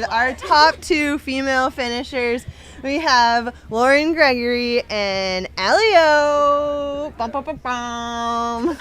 with our top 2 female finishers. We have Lauren Gregory and Allie. Bum, bum, bum, bum.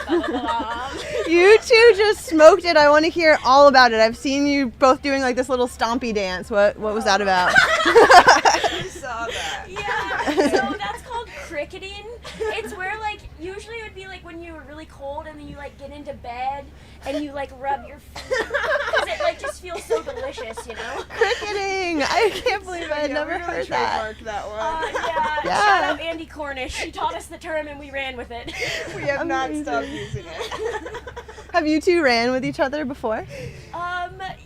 You two just smoked it. I want to hear all about it. I've seen you both doing like this little stompy dance. What was that about? You saw that. Yeah, so that's called cricketing. It's where like usually it would be like when you were really cold and then you like get into bed and you like rub your feet because it like just feels so delicious, you know? Cricketing! I can't believe I had never heard that. That one. Yeah. Shout out Andy Cornish. He taught us the term and we ran with it. We have not stopped using it. Have you two ran with each other before?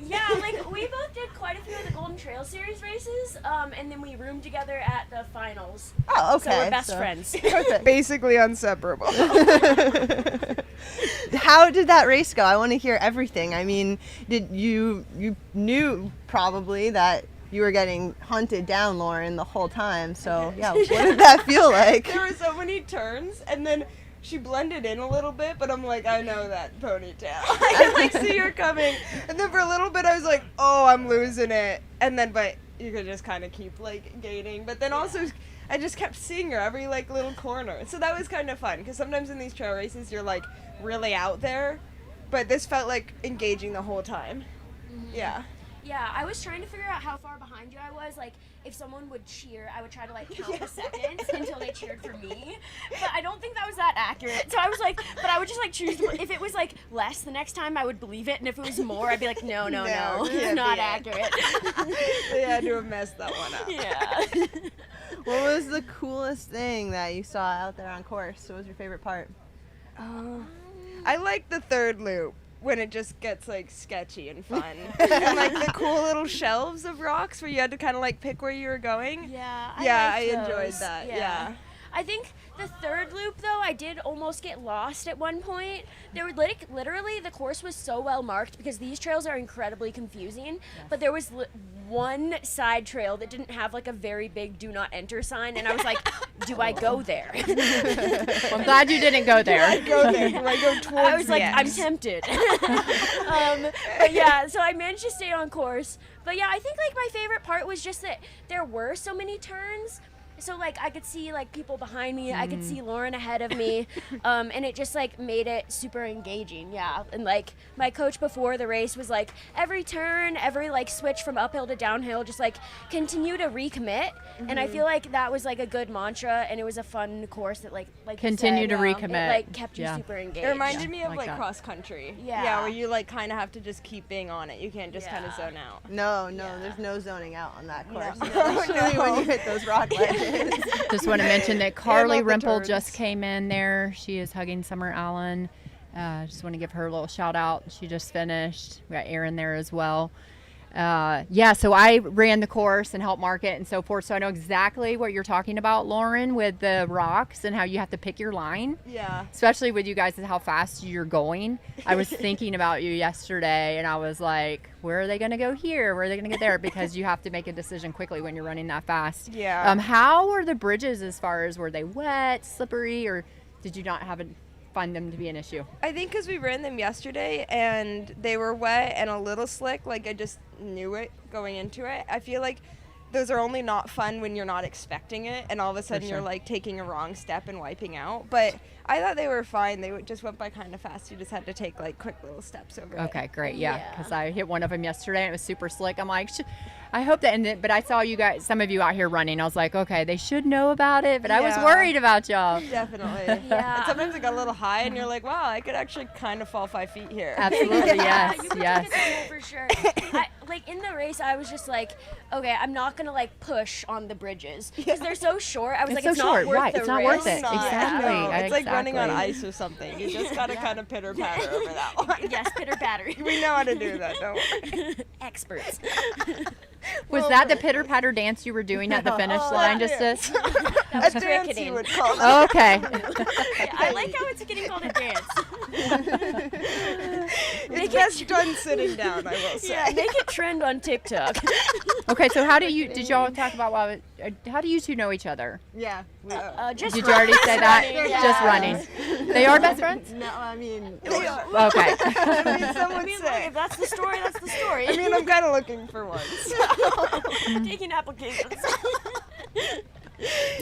Yeah, like we both did quite a few of the Golden Trail Series races, and then we roomed together at the finals. Oh, okay. So we're best friends. Perfect. Basically inseparable. How did that race go? I want to hear everything. I mean, did you knew probably that you were getting hunted down, Lauren, the whole time. So, yeah, what did that feel like? There were so many turns, and then she blended in a little bit, but I'm like, I know that ponytail. I can like see her coming. And then for a little bit, I was like, oh, I'm losing it. And then, but you could just kind of keep like gaining. But then also, I just kept seeing her every like little corner. So that was kind of fun, because sometimes in these trail races, you're like really out there. But this felt like engaging the whole time. Mm-hmm. Yeah. Yeah, I was trying to figure out how far behind you I was. Like, if someone would cheer, I would try to, like, count the seconds until they cheered for me. But I don't think that was that accurate. So I was like, but I would just, like, choose. If it was, like, less the next time, I would believe it. And if it was more, I'd be like, no. It's not accurate. They had to have messed that one up. Yeah. What was the coolest thing that you saw out there on course? What was your favorite part? I like the third loop, when it just gets like sketchy and fun. And like the cool little shelves of rocks where you had to kind of like pick where you were going. Yeah, I liked enjoyed those. that. Yeah. I think the third loop, though, I did almost get lost at one point. There were literally the course was so well marked because these trails are incredibly confusing. Yes. But there was one side trail that didn't have like a very big "Do not enter" sign, and I was like, "Do I go there?" Well, I'm glad you didn't go there. Do I go towards? I was like, I'm tempted. But yeah, so I managed to stay on course. But yeah, I think like my favorite part was just that there were so many turns. So, like, I could see, like, people behind me. I could see Lauren ahead of me. And it just, like, made it super engaging, yeah. And, like, my coach before the race was, like, every turn, every, like, switch from uphill to downhill, just, like, continue to recommit. And I feel like that was, like, a good mantra. And it was a fun course that, like continue you said, to recommit. It, like, kept you super engaged. It reminded me of, like, that. cross country. Yeah. Where you, like, kind of have to just keep being on it. You can't just kind of zone out. No, there's no zoning out on that course. No. Especially when you hit those rock ledges. Just want to mention that Carly Rimple turns. just came in there. She is hugging Summer Allen. Just want to give her a little shout out. She just finished. We got Erin there as well. So I ran the course and helped mark it and so forth. So I know exactly what you're talking about, Lauren, with the rocks and how you have to pick your line. Yeah. Especially with you guys and how fast you're going. I was thinking about you yesterday and I was like, where are they going to go here? Where are they going to get there? Because you have to make a decision quickly when you're running that fast. Yeah. How are the bridges as far as were they wet, slippery, or did you not find them to be an issue? I think because we ran them yesterday and they were wet and a little slick, like I just knew it going into it. I feel like those are only not fun when you're not expecting it and all of a sudden you're like taking a wrong step and wiping out. But I thought they were fine. They just went by kind of fast. You just had to take like quick little steps over it. Okay, great. Yeah, because I hit one of them yesterday and it was super slick. I'm like, I hope that, but I saw you guys, some of you out here running. I was like, okay, they should know about it, but I was worried about y'all. Definitely. Yeah. And sometimes it got a little high and you're like, wow, I could actually kind of fall 5 feet here. Absolutely, yes. You can take a tumble for sure. Like in the race, I was just like, okay, I'm not gonna like push on the bridges because they're so short. I was like, so it's short, not worth right? the It's not risk. worth it. Not. Exactly. No, it's like running on Exactly. ice or something. You just gotta kind of pitter patter over that one. Yes, pitter patter. We know how to do that, don't we? Experts. Was that the pitter patter dance you were doing at the finish line? Just A was dance cricketing. you would call that. okay. I like how it's getting called a dance. It's best done sitting down, I will say. Yeah, make it trend on TikTok. Okay, so did y'all talk about how do you two know each other? Yeah. Just Did you already say that? running, yeah. Just running. They are best friends? No, I mean, They are. Okay. I mean, some I would mean, look, say. if that's the story, that's the story. I mean, I'm kind of looking for one. so. Taking applications.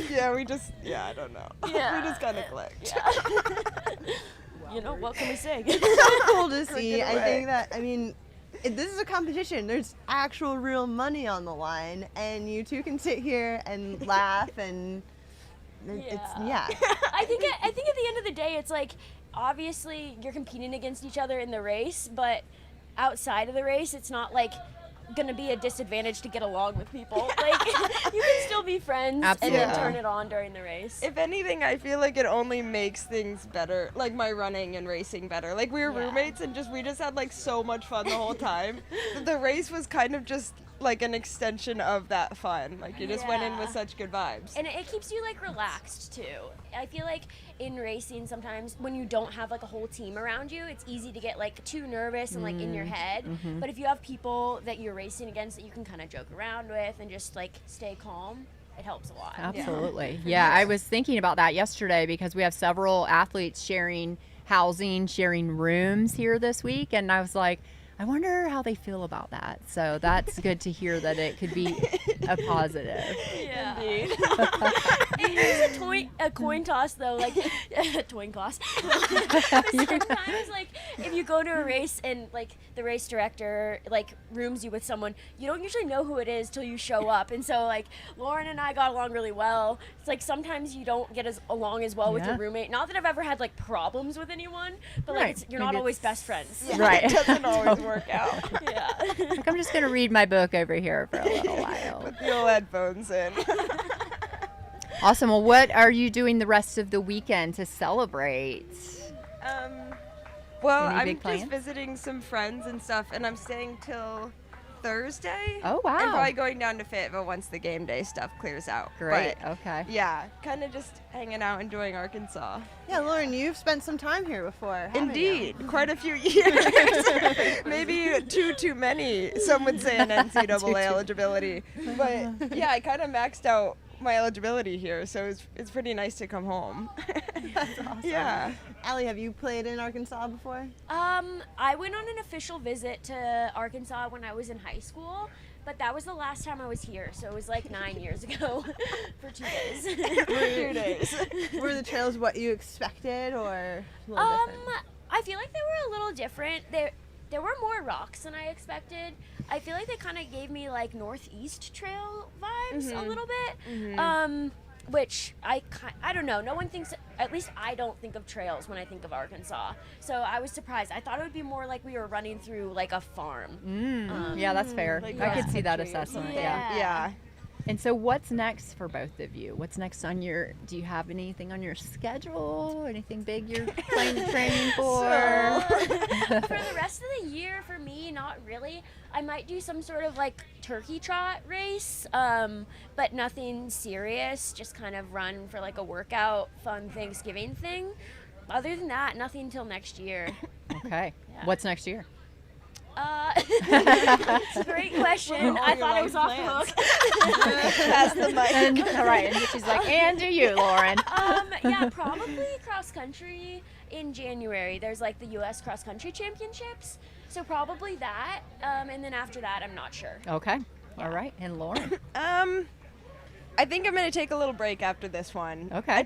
Yeah, I don't know. Yeah. We just kind of clicked. You know, what can we say? cool to see. it I away. think that, I mean, this is a competition. There's actual real money on the line, and you two can sit here and laugh, and yeah. I think at the end of the day, it's like, obviously you're competing against each other in the race, but outside of the race, it's not like gonna be a disadvantage to get along with people. Like, you can still be friends Absolutely. and then turn it on during the race. If anything, I feel like it only makes things better, like my running and racing better. Like we were roommates and we just had like so much fun the whole time. The race was kind of just like an extension of that fun. Like you just went in with such good vibes. And it keeps you like relaxed too. I feel like in racing sometimes when you don't have like a whole team around you, it's easy to get like too nervous and like in your head. But if you have people that you're racing against that you can kind of joke around with and just like stay calm, it helps a lot. Absolutely. Yeah, I was thinking about that yesterday because we have several athletes sharing housing, sharing rooms here this week. And I was like, I wonder how they feel about that. So that's good to hear that it could be a positive. Yeah. It's a coin toss though, like a coin toss. Sometimes like if you go to a race and like the race director like rooms you with someone, you don't usually know who it is till you show up. And so like Lauren and I got along really well. It's like sometimes you don't get along as well with your roommate. Not that I've ever had like problems with anyone, but like you're not always best friends. Right. It doesn't always work out. Yeah. Like, I'm just going to read my book over here for a little while. Put the old headphones in. Awesome. Well, what are you doing the rest of the weekend to celebrate? Well, Any I'm big just plans? visiting some friends and stuff, and I'm staying till Thursday. Oh, wow. I'm probably going down to Fayetteville once the game day stuff clears out. Great. But, Okay. yeah, kind of just hanging out, enjoying Arkansas. Yeah, Lauren, you've spent some time here before, haven't you? Indeed, quite a few years. Maybe too many. Some would say an NCAA eligibility, but yeah, I kind of maxed out my eligibility here, so it's pretty nice to come home. That's awesome. Yeah. Allie, have you played in Arkansas before? I went on an official visit to Arkansas when I was in high school, but that was the last time I was here, so it was like 9 years ago for 2 days. 2 days. Were the trails what you expected, or a little different? I feel like they were a little different. There were more rocks than I expected. I feel like they kind of gave me like Northeast Trail vibes a little bit. Which I don't know. No one thinks, at least I don't think of trails when I think of Arkansas. So I was surprised. I thought it would be more like we were running through like a farm. Yeah, that's fair. Like I could see that country. assessment. Yeah. Yeah. And so what's next for both of you? What's next on do you have anything on your schedule? Anything big you're training for? For the rest of the year, for me, not really. I might do some sort of like turkey trot race, but nothing serious. Just kind of run for like a workout, fun Thanksgiving thing. Other than that, nothing until next year. Okay. Yeah. What's next year? It's a great question. I thought it was off the hook. Pass the mic. All right. And she's like, and do you, Lauren? Yeah, probably cross country in January. There's like the U.S. cross country championships, so probably that. And then after that, I'm not sure. Okay. All right. And Lauren? I think I'm gonna take a little break after this one. Okay.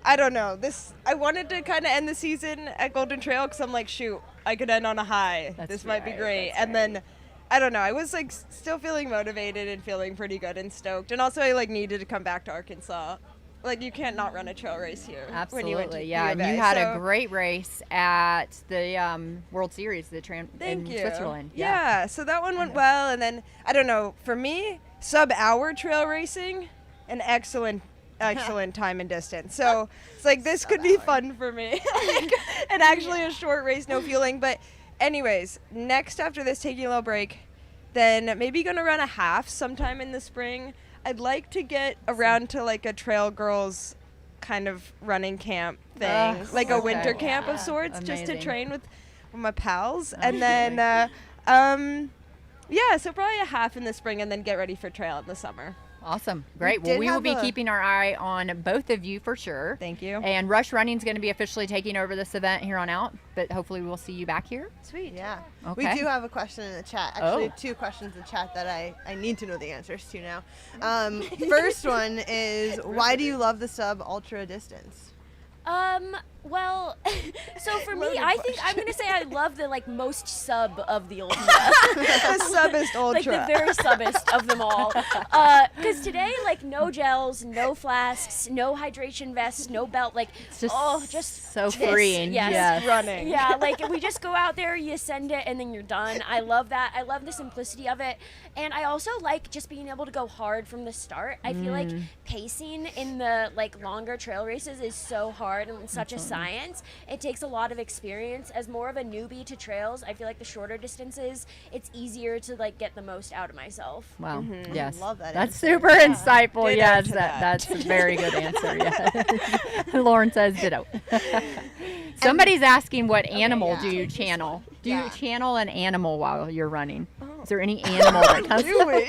I don't know. I wanted to kind of end the season at Golden Trail because I'm like, shoot, I could end on a high. That's this might be right, great. that's And then, I don't know. I was like still feeling motivated and feeling pretty good and stoked. And also, I like needed to come back to Arkansas. Like you can't not run a trail race here. When you went to Absolutely. Yeah. U And of A. you had So, a great race at the World Series, Thank in you. Switzerland. Yeah. So that one went well. And then I don't know. For me, sub-hour trail racing, an excellent time and distance. So it's like this could be fun for me. And actually a short race, no fueling. But anyways, next after this, taking a little break, then maybe gonna run a half sometime in the spring. I'd like to get around to like a trail girls kind of running camp thing, like a winter camp of sorts, just to Amazing. train with with my pals, and then yeah, so probably a half in the spring, and then get ready for trail in the summer. Awesome. Great. We Well, did we will have be a- keeping our eye on both of you for sure. Thank you. And Rush Running is going to be officially taking over this event here on out, but hopefully we'll see you back here. Sweet. Yeah. Okay. We do have a question in the chat. Actually, Oh. 2 questions in the chat that I need to know the answers to now. First one is, why do you love the sub ultra distance? Well, so for me, Loaded I think I'm gonna say I love the like most sub of the ultra. The subbest ultra. Like the very subbest of them all. Because today, like, no gels, no flasks, no hydration vests, no belt. Like, It's just, just so this. freeing. Yes. Yes. running. Yeah, like we just go out there, you send it, and then you're done. I love that. I love the simplicity of it, and I also like just being able to go hard from the start. I feel like pacing in the like longer trail races is so hard and such a science. It takes a lot of experience. As more of a newbie to trails, I feel like the shorter distances, it's easier to like get the most out of myself. Wow. Yes. Love that That's answer. super insightful. Ditto Yes, to that. that's a very good answer. Yes. Lauren says ditto. Somebody's asking what animal yeah. do you channel? Do Yeah. you channel an animal while you're running? Is there any animal that comes? Do we?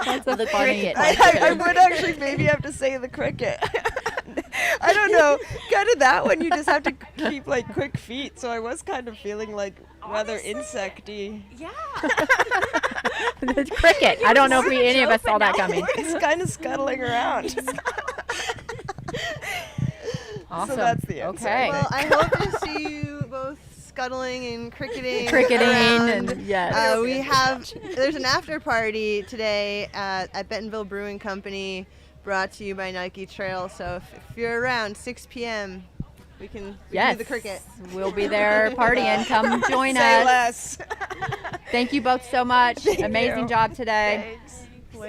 That's a funny cricket. I question. would actually maybe have to say the cricket. I don't know. Kind of that one, you just have to keep like quick feet. So I was kind of feeling like rather Honestly, insecty. Yeah. The cricket. I don't know if any of us saw that coming. It's kind of scuttling around. Awesome. that's the answer. Okay. Well, I hope to see you both scuttling and cricketing. Cricketing around. and yes. There's an after party today at Bentonville Brewing Company, brought to you by Nike Trail. So if you're around 6 p.m., we can Yes. do the cricket. We'll be there partying. Come join Say us. less. Thank you both so much. Amazing you. job today. Thanks.